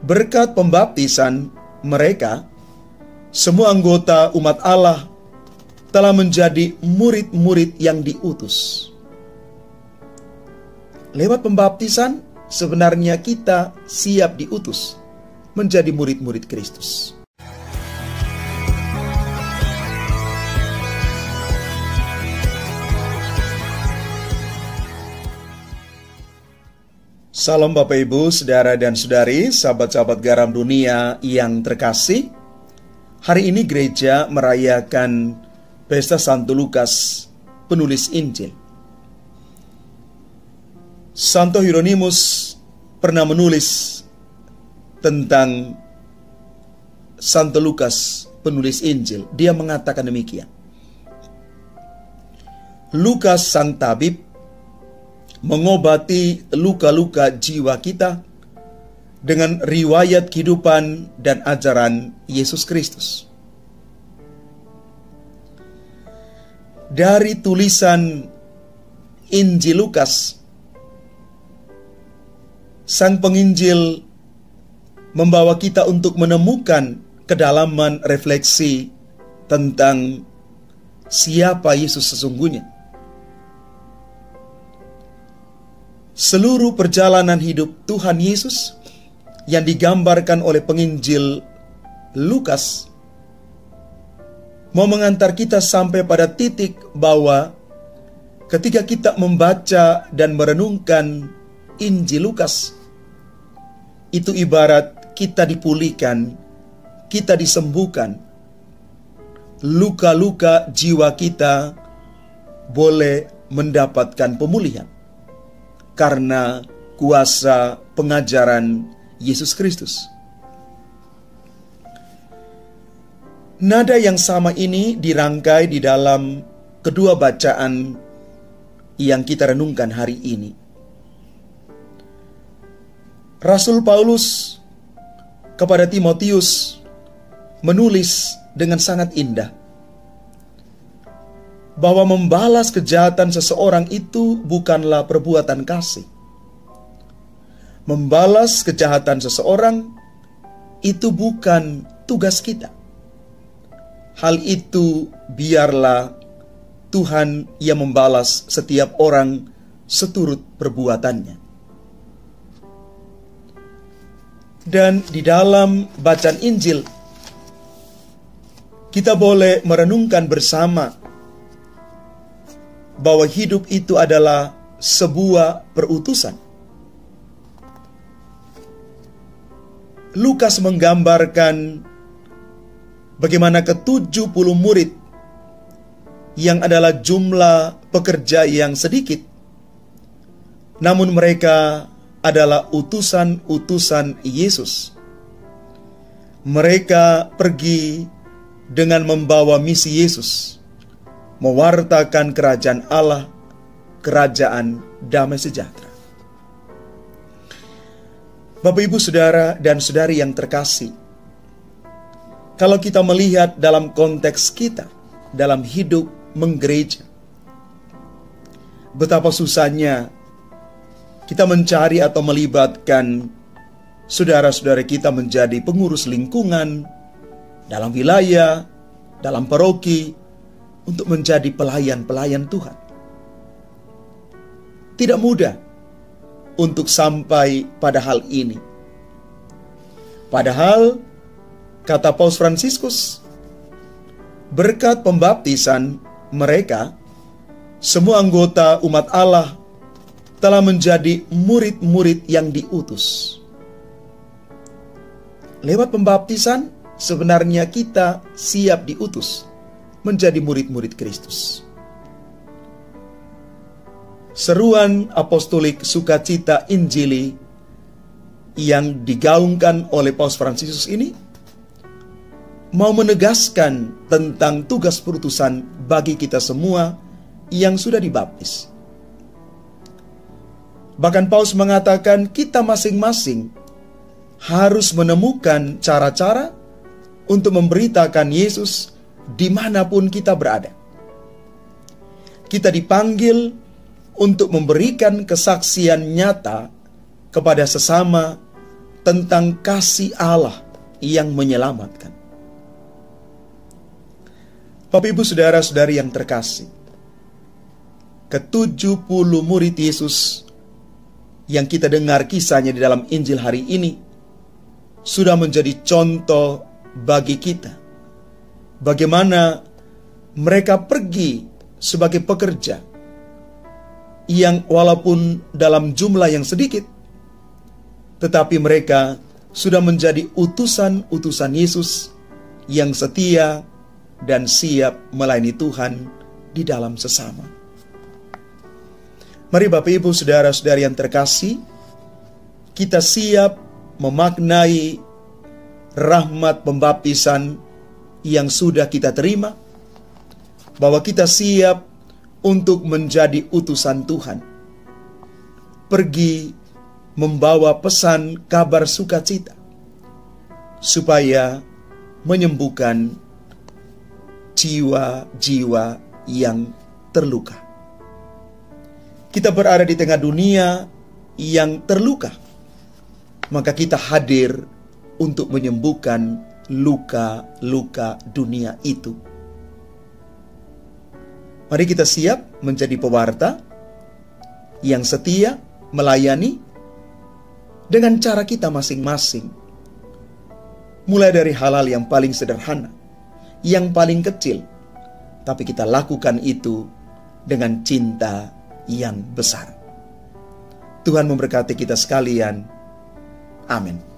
Berkat pembaptisan mereka, semua anggota umat Allah telah menjadi murid-murid yang diutus. Lewat pembaptisan, sebenarnya kita siap diutus menjadi murid-murid Kristus. Salam Bapak Ibu, Saudara dan Saudari, sahabat-sahabat garam dunia yang terkasih. Hari ini gereja merayakan Pesta Santo Lukas, penulis Injil. Santo Hieronymus pernah menulis tentang Santo Lukas, penulis Injil. Dia mengatakan demikian. Lukas sang tabib mengobati luka-luka jiwa kita dengan riwayat kehidupan dan ajaran Yesus Kristus. Dari tulisan Injil Lukas, sang penginjil membawa kita untuk menemukan kedalaman refleksi tentang siapa Yesus sesungguhnya. Seluruh perjalanan hidup Tuhan Yesus yang digambarkan oleh penginjil Lukas mau mengantar kita sampai pada titik bahwa ketika kita membaca dan merenungkan Injil Lukas, itu ibarat kita dipulihkan, kita disembuhkan. Luka-luka jiwa kita boleh mendapatkan pemulihan karena kuasa pengajaran Yesus Kristus. Nada yang sama ini dirangkai di dalam kedua bacaan yang kita renungkan hari ini. Rasul Paulus kepada Timotius menulis dengan sangat indah bahwa membalas kejahatan seseorang itu bukanlah perbuatan kasih. Membalas kejahatan seseorang itu bukan tugas kita. Hal itu biarlah Tuhan yang membalas setiap orang seturut perbuatannya. Dan di dalam bacaan Injil, kita boleh merenungkan bersama bahwa hidup itu adalah sebuah perutusan. Lukas menggambarkan bagaimana ke-70 murid yang adalah jumlah pekerja yang sedikit, namun mereka adalah utusan-utusan Yesus. Mereka pergi dengan membawa misi Yesus, mewartakan kerajaan Allah, kerajaan damai sejahtera. Bapak, Ibu, Saudara, dan Saudari yang terkasih, kalau kita melihat dalam konteks kita, dalam hidup menggereja, betapa susahnya kita mencari atau melibatkan saudara-saudara kita menjadi pengurus lingkungan, dalam wilayah, dalam paroki, untuk menjadi pelayan-pelayan Tuhan. Tidak mudah untuk sampai pada hal ini. Padahal, kata Paus Fransiskus, berkat pembaptisan mereka, semua anggota umat Allah telah menjadi murid-murid yang diutus. Lewat pembaptisan, sebenarnya kita siap diutus menjadi murid-murid Kristus. Seruan apostolik sukacita Injili yang digaungkan oleh Paus Fransiskus ini mau menegaskan tentang tugas perutusan bagi kita semua yang sudah dibaptis. Bahkan Paus mengatakan kita masing-masing harus menemukan cara-cara untuk memberitakan Yesus dimanapun kita berada. Kita dipanggil untuk memberikan kesaksian nyata kepada sesama tentang kasih Allah yang menyelamatkan. Bapak, Ibu, saudara-saudari yang terkasih, ke-70 murid Yesus yang kita dengar kisahnya di dalam Injil hari ini sudah menjadi contoh bagi kita. Bagaimana mereka pergi sebagai pekerja yang walaupun dalam jumlah yang sedikit, tetapi mereka sudah menjadi utusan-utusan Yesus yang setia dan siap melayani Tuhan di dalam sesama. Mari Bapak, Ibu, saudara-saudari yang terkasih, kita siap memaknai rahmat pembaptisan yang sudah kita terima, bahwa kita siap untuk menjadi utusan Tuhan, pergi membawa pesan kabar sukacita, supaya menyembuhkan jiwa-jiwa yang terluka. Kita berada di tengah dunia yang terluka, maka kita hadir untuk menyembuhkan luka-luka dunia itu. Mari kita siap menjadi pewarta yang setia melayani dengan cara kita masing-masing. Mulai dari hal-hal yang paling sederhana, yang paling kecil, tapi kita lakukan itu dengan cinta yang besar. Tuhan memberkati kita sekalian. Amin.